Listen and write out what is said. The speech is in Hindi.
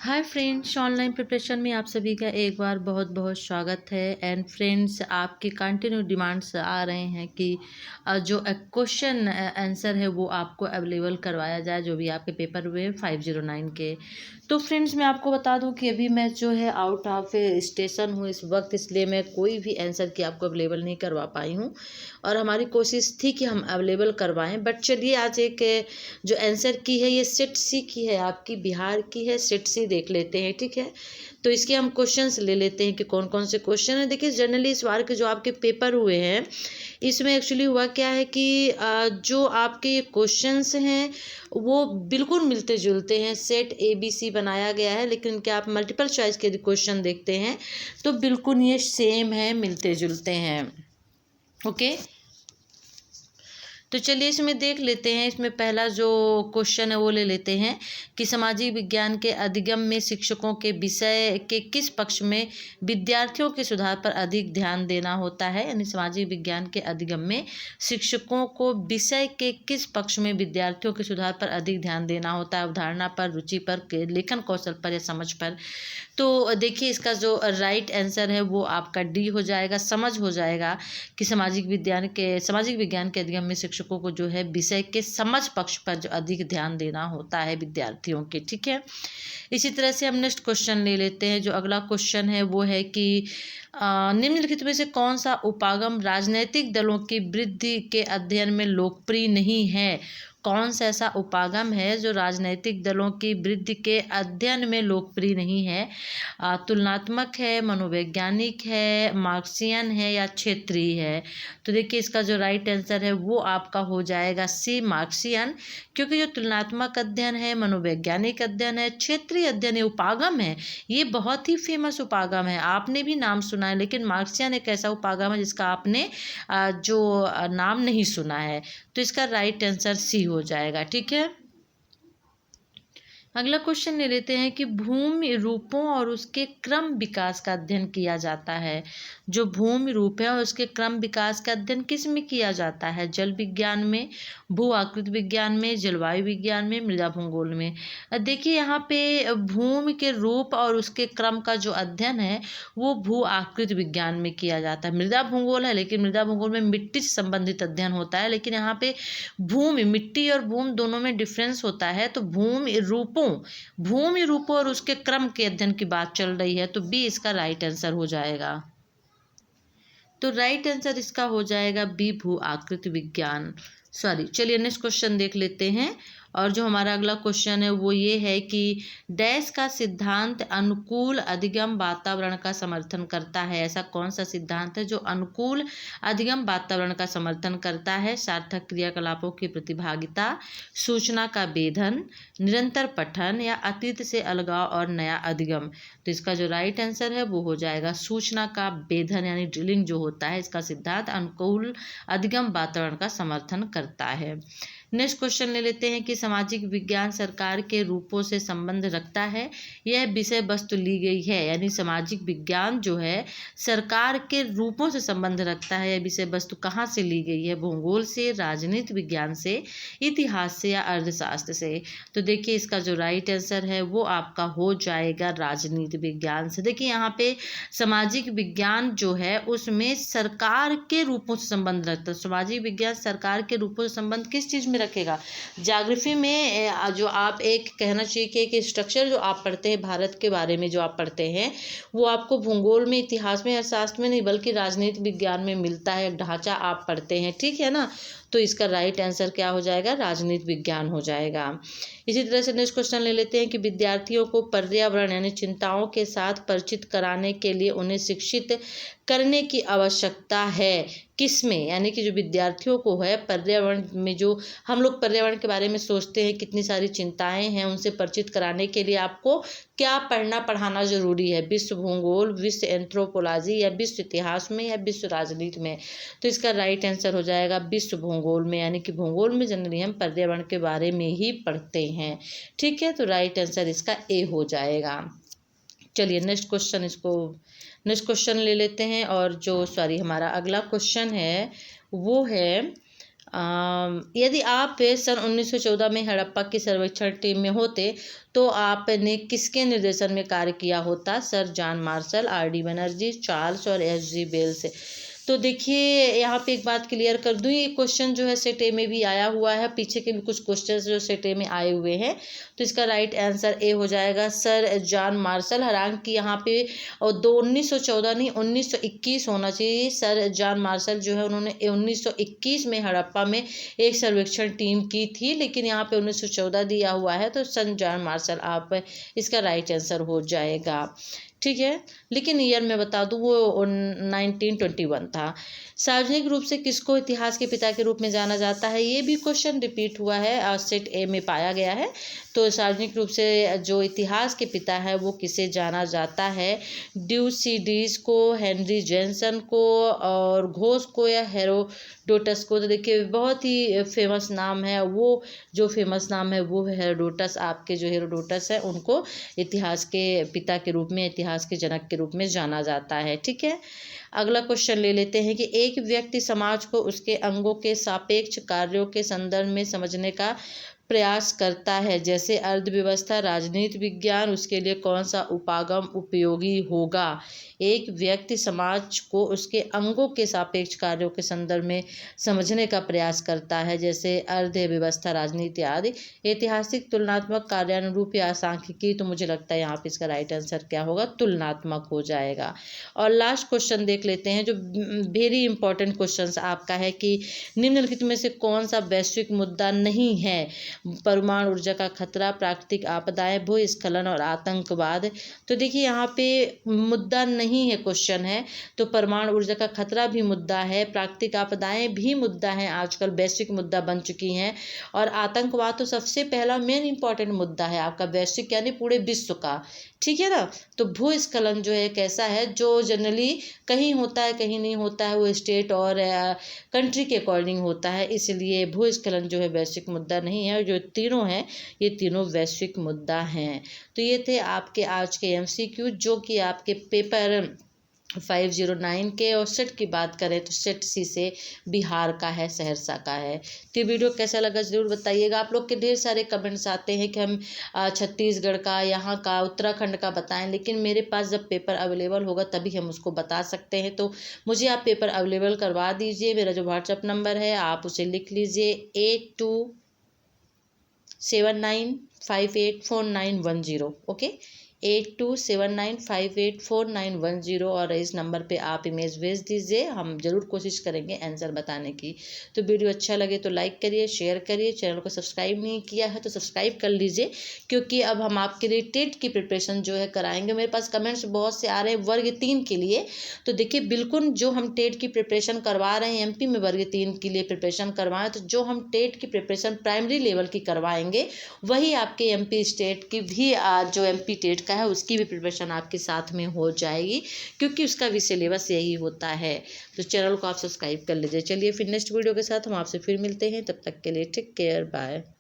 हाय फ्रेंड्स, ऑनलाइन प्रिपरेशन में आप सभी का एक बार बहुत बहुत स्वागत है। एंड फ्रेंड्स, आपके कंटिन्यू डिमांड्स आ रहे हैं कि जो क्वेश्चन आंसर है वो आपको अवेलेबल करवाया जाए, जो भी आपके पेपर हुए 509 के। तो फ्रेंड्स, मैं आपको बता दूं कि अभी मैं जो है आउट ऑफ स्टेशन हूँ इस वक्त, इसलिए मैं कोई भी आंसर की आपको अवेलेबल नहीं करवा पाई हूँ। और हमारी कोशिश थी कि हम अवेलेबल करवाएं, बट चलिए आज एक जो आंसर की है ये सेट सी की है, आपकी बिहार की है, सेट सी देख लेते हैं। ठीक है, तो इसके हम क्वेश्चंस ले लेते हैं कि कौन कौन से क्वेश्चन है। देखिए, जनरली इस बार के जो आपके पेपर हुए हैं इसमें एक्चुअली हुआ क्या है कि जो आपके क्वेश्चंस हैं वो बिल्कुल मिलते जुलते हैं। सेट ABC बनाया गया है, लेकिन क्या आप मल्टीपल चॉइस के क्वेश्चन देखते हैं तो बिल्कुल ये सेम है, मिलते जुलते हैं। ओके, तो चलिए इसमें देख लेते हैं। इसमें पहला जो क्वेश्चन है वो ले लेते हैं कि सामाजिक विज्ञान के अधिगम में शिक्षकों के विषय के किस पक्ष में विद्यार्थियों के सुधार पर अधिक ध्यान देना होता है। यानी सामाजिक विज्ञान के अधिगम में शिक्षकों को विषय के किस पक्ष में विद्यार्थियों के सुधार पर अधिक ध्यान देना होता है। अवधारणा पर, रुचि पर, लेखन कौशल पर या समझ पर। तो देखिए, इसका जो राइट आंसर है वो आपका डी हो जाएगा, समझ हो जाएगा कि सामाजिक विज्ञान के अधिगम में शिक्षकों को जो है विषय के समझ पक्ष पर जो अधिक ध्यान देना होता है विद्यार्थियों के। ठीक है, इसी तरह से हम नेक्स्ट क्वेश्चन ले लेते हैं। जो अगला क्वेश्चन है वो है कि निम्नलिखित में से कौन सा उपागम राजनैतिक दलों की वृद्धि के अध्ययन में लोकप्रिय नहीं है। कौन सा ऐसा उपागम है जो राजनैतिक दलों की वृद्धि के अध्ययन में लोकप्रिय नहीं है। तुलनात्मक है, मनोवैज्ञानिक है, मार्क्सियन है या क्षेत्रीय है। तो देखिए, इसका जो राइट आंसर है वो आपका हो जाएगा सी, मार्क्सियन। क्योंकि जो तुलनात्मक अध्ययन है, मनोवैज्ञानिक अध्ययन है, क्षेत्रीय अध्ययन है, उपागम है, ये बहुत ही फेमस उपागम है, आपने भी नाम सुना है। लेकिन मार्क्सियन एक ऐसा उपागम है जिसका आपने जो नाम नहीं सुना है। तो इसका राइट आंसर सी हो जाएगा। ठीक है, अगला क्वेश्चन ले लेते हैं कि भूमि रूपों और उसके क्रम विकास का अध्ययन किया जाता है। जो भूमि रूप है और उसके क्रम विकास का अध्ययन किस में किया जाता है। जल विज्ञान में, भू आकृति विज्ञान में, जलवायु विज्ञान में, मृदा भूगोल में। देखिए, यहाँ पे भूमि के रूप और उसके क्रम का जो अध्ययन है वो भू आकृति विज्ञान में किया जाता है। मृदा भूगोल है, लेकिन मृदा भूगोल में मिट्टी से संबंधित अध्ययन होता है, लेकिन यहाँ पे भूमि, मिट्टी और भूमि दोनों में डिफरेंस होता है। तो भूमि रूपों और उसके क्रम के अध्ययन की बात चल रही है, तो बी इसका राइट आंसर हो जाएगा। तो राइट आंसर इसका हो जाएगा बी, भू आकृति विज्ञान। सॉरी, चलिए नेक्स्ट क्वेश्चन देख लेते हैं। और जो हमारा अगला क्वेश्चन है वो ये है कि डैश का सिद्धांत अनुकूल अधिगम वातावरण का समर्थन करता है। ऐसा कौन सा सिद्धांत है जो अनुकूल अधिगम वातावरण का समर्थन करता है। सार्थक क्रियाकलापों की प्रतिभागिता, सूचना का वेधन, निरंतर पठन या अतीत से अलगाव और नया अधिगम। तो इसका जो राइट आंसर है वो हो जाएगा सूचना का वेधन, यानी ड्रिलिंग जो होता है, इसका सिद्धांत अनुकूल अधिगम वातावरण का समर्थन करता है। नेक्स्ट क्वेश्चन ले लेते हैं कि सामाजिक विज्ञान सरकार के रूपों से संबंध रखता है। यह विषय वस्तु ली गई है, यानी सामाजिक विज्ञान जो है सरकार के रूपों से संबंध रखता है। यह विषय वस्तु कहाँ से ली गई है। भूगोल से, राजनीति विज्ञान से, इतिहास से या अर्थशास्त्र से। तो देखिए, इसका जो राइट आंसर है वो आपका हो जाएगा राजनीति विज्ञान से। देखिए, यहाँ पे सामाजिक विज्ञान जो है उसमें सरकार के रूपों से संबंध रखता है। सामाजिक विज्ञान सरकार के रूपों से संबंध किस चीज़ में रखेगा। ज्योग्राफी में जो आप एक कहना चाहिए कि एक स्ट्रक्चर जो आप पढ़ते हैं भारत के बारे में जो आप पढ़ते हैं वो आपको भूगोल में, इतिहास में, अर्थशास्त्र में नहीं बल्कि राजनीति विज्ञान में मिलता है। ढांचा आप पढ़ते हैं, ठीक है ना। तो इसका राइट आंसर क्या हो जाएगा, राजनीति विज्ञान हो जाएगा। इसी तरह से नेक्स्ट क्वेश्चन ले लेते हैं कि विद्यार्थियों को पर्यावरण यानी चिंताओं के साथ परिचित कराने के लिए उन्हें शिक्षित करने की आवश्यकता है किसमें। यानी कि जो विद्यार्थियों को है पर्यावरण में, जो हम लोग पर्यावरण के बारे में सोचते हैं, कितनी सारी चिंताएं हैं, उनसे परिचित कराने के लिए आपको क्या पढ़ाना जरूरी है। विश्व भूगोल, विश्व एंथ्रोपोलॉजी या विश्व इतिहास में या विश्व राजनीति में। तो इसका राइट आंसर हो जाएगा विश्व भूगोल में, यानी कि भूगोल में जनरली हम पर्यावरण के बारे में ही पढ़ते हैं। ठीक है, तो राइट आंसर इसका ए हो जाएगा। चलिए नेक्स्ट क्वेश्चन ले लेते हैं। और जो हमारा अगला क्वेश्चन है वो है यदि आप सन 1914 में हड़प्पा की सर्वेक्षण टीम में होते तो आपने किसके निर्देशन में कार्य किया होता? Sir John Marshall, RD. Banerjee, Charles और एस.जी. वेल्स। तो देखिए यहाँ पे एक बात क्लियर कर दूँ, ये क्वेश्चन जो है सेट ए में भी आया हुआ है, पीछे के भी कुछ क्वेश्चन जो सेट ए में आए हुए हैं। तो इसका राइट आंसर ए हो जाएगा, सर जॉन मार्शल। हालांकि यहाँ पे 1914 नहीं 1921 होना चाहिए। सर जॉन मार्शल जो है उन्होंने 1921 में हड़प्पा में एक सर्वेक्षण टीम की थी, लेकिन यहाँ पे 1914 दिया हुआ है, तो सर जॉन मार्शल आप इसका राइट आंसर हो जाएगा। ठीक है, लेकिन ईयर में बता दूँ वो 1921 था। सार्वजनिक रूप से किसको इतिहास के पिता के रूप में जाना जाता है? ये भी क्वेश्चन रिपीट हुआ है और सेट ए में पाया गया है। तो सार्वजनिक रूप से जो इतिहास के पिता है वो किसे जाना जाता है? ड्यूसीडीज को, हेनरी जेनसन को, और घोष को, या हेरोडोटस को? तो देखिए बहुत ही फेमस नाम है, वो जो फेमस नाम है वो हेरोडोटस। आपके जो हेरोडोटस है उनको इतिहास के पिता के रूप में, इतिहास के जनक के रूप में जाना जाता है। ठीक है, अगला क्वेश्चन ले लेते हैं कि एक व्यक्ति समाज को उसके अंगों के सापेक्ष कार्यों के संदर्भ में समझने का प्रयास करता है, जैसे अर्थव्यवस्था, राजनीति विज्ञान, उसके लिए कौन सा उपागम उपयोगी होगा? एक व्यक्ति समाज को उसके अंगों के सापेक्ष कार्यों के संदर्भ में समझने का प्रयास करता है, जैसे अर्थव्यवस्था, राजनीति आदि। ऐतिहासिक, तुलनात्मक, कार्यानुरूप या सांख्यिकी? तो मुझे लगता है यहाँ पे इसका राइट आंसर क्या होगा? तुलनात्मक हो जाएगा। और लास्ट क्वेश्चन देख लेते हैं जो वेरी इंपॉर्टेंट क्वेश्चन आपका है कि निम्नलिखित में से कौन सा वैश्विक मुद्दा नहीं है? परमाणु ऊर्जा का खतरा, प्राकृतिक आपदाएं, भूस्खलन और आतंकवाद। तो देखिए यहाँ पे मुद्दा नहीं है क्वेश्चन है, तो परमाणु ऊर्जा का खतरा भी मुद्दा है, प्राकृतिक आपदाएं भी मुद्दा है, आजकल वैश्विक मुद्दा बन चुकी हैं, और आतंकवाद तो सबसे पहला मेन इंपॉर्टेंट मुद्दा है आपका वैश्विक यानी पूरे विश्व का। ठीक है ना। तो भूस्खलन जो है कैसा है, जो जनरली कहीं होता है कहीं नहीं होता है, वो स्टेट और कंट्री के अकॉर्डिंग होता है, इसलिए भूस्खलन जो है वैश्विक मुद्दा नहीं है। और जो तीनों हैं ये तीनों वैश्विक मुद्दा हैं। तो ये थे आपके आज के एमसीक्यू जो कि आपके पेपर 509 के। और सेट की बात करें तो सेट सी से बिहार का है, सहरसा का है। तो वीडियो कैसा लगा ज़रूर बताइएगा। आप लोग के ढेर सारे कमेंट्स आते हैं कि हम छत्तीसगढ़ का, यहाँ का, उत्तराखंड का बताएं, लेकिन मेरे पास जब पेपर अवेलेबल होगा तभी हम उसको बता सकते हैं। तो मुझे आप पेपर अवेलेबल करवा दीजिए। मेरा जो व्हाट्सअप नंबर है आप उसे लिख लीजिए 8279584910। ओके, 8279584910, और इस नंबर पे आप इमेज भेज दीजिए, हम ज़रूर कोशिश करेंगे आंसर बताने की। तो वीडियो अच्छा लगे तो लाइक करिए, शेयर करिए, चैनल को सब्सक्राइब नहीं किया है तो सब्सक्राइब कर लीजिए, क्योंकि अब हम आपके लिए टेट की प्रिपरेशन जो है कराएंगे। मेरे पास कमेंट्स बहुत से आ रहे हैं वर्ग 3 के लिए। तो देखिए बिल्कुल जो हम टेट की प्रिपरेशन करवा रहे हैं एमपी में वर्ग 3 के लिए प्रिपरेशन करवाएं, तो जो हम टेट की प्रिपरेशन प्राइमरी लेवल की करवाएंगे वही आपके एमपी स्टेट की भी जो एमपी टेट है उसकी भी प्रिपरेशन आपके साथ में हो जाएगी, क्योंकि उसका भी सिलेबस यही होता है। तो चैनल को आप सब्सक्राइब कर लीजिए। चलिए फिर नेक्स्ट वीडियो के साथ हम आपसे फिर मिलते हैं, तब तक के लिए टेक केयर, बाय।